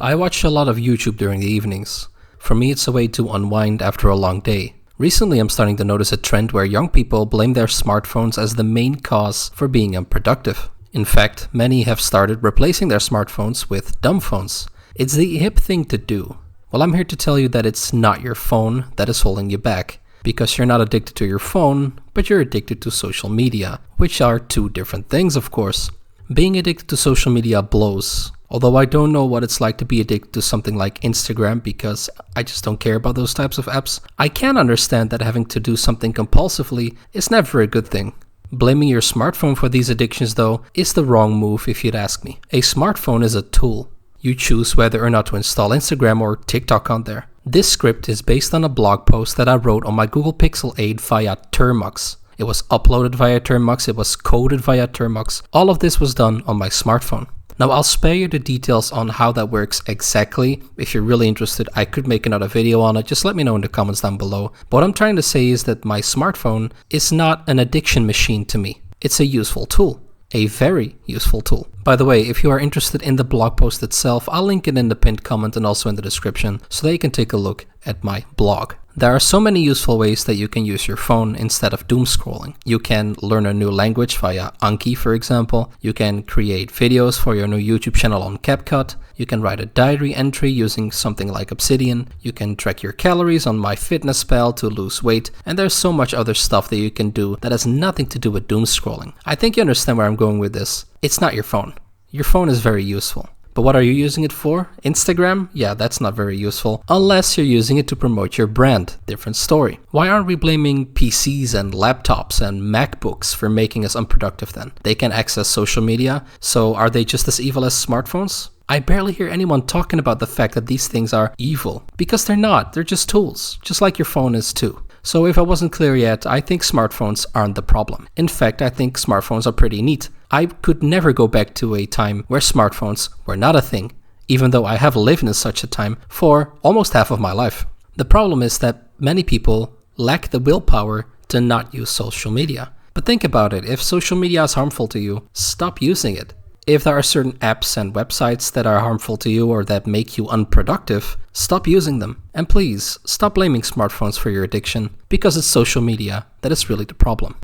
I watch a lot of YouTube during the evenings. For me, it's a way to unwind after a long day. Recently, I'm starting to notice a trend where young people blame their smartphones as the main cause for being unproductive. In fact, many have started replacing their smartphones with dumb phones. It's the hip thing to do. Well, I'm here to tell you that it's not your phone that is holding you back. Because you're not addicted to your phone, but you're addicted to social media, which are two different things, of course. Being addicted to social media blows. Although I don't know what it's like to be addicted to something like Instagram because I just don't care about those types of apps, I can understand that having to do something compulsively is never a good thing. Blaming your smartphone for these addictions, though, is the wrong move if you'd ask me. A smartphone is a tool. You choose whether or not to install Instagram or TikTok on there. This script is based on a blog post that I wrote on my Google Pixel 8 via Termux. It was uploaded via Termux, it was coded via Termux. All of this was done on my smartphone. Now I'll spare you the details on how that works exactly. If you're really interested, I could make another video on it. Just let me know in the comments down below. But what I'm trying to say is that my smartphone is not an addiction machine to me. It's a useful tool. A very useful tool. By the way, if you are interested in the blog post itself, I'll link it in the pinned comment and also in the description so that you can take a look at my blog. There are so many useful ways that you can use your phone instead of doom scrolling. You can learn a new language via Anki, for example. You can create videos for your new YouTube channel on CapCut. You can write a diary entry using something like Obsidian. You can track your calories on MyFitnessPal to lose weight. And there's so much other stuff that you can do that has nothing to do with doom scrolling. I think you understand where I'm going with this. It's not your phone. Your phone is very useful. But what are you using it for? Instagram? Yeah, that's not very useful. Unless you're using it to promote your brand. Different story. Why aren't we blaming PCs and laptops and MacBooks for making us unproductive then? They can access social media, so are they just as evil as smartphones? I barely hear anyone talking about the fact that these things are evil. Because they're not. They're just tools. Just like your phone is too. So if I wasn't clear yet, I think smartphones aren't the problem. In fact, I think smartphones are pretty neat. I could never go back to a time where smartphones were not a thing, even though I have lived in such a time for almost half of my life. The problem is that many people lack the willpower to not use social media. But think about it, if social media is harmful to you, stop using it. If there are certain apps and websites that are harmful to you or that make you unproductive, stop using them. And please, stop blaming smartphones for your addiction, because it's social media that is really the problem.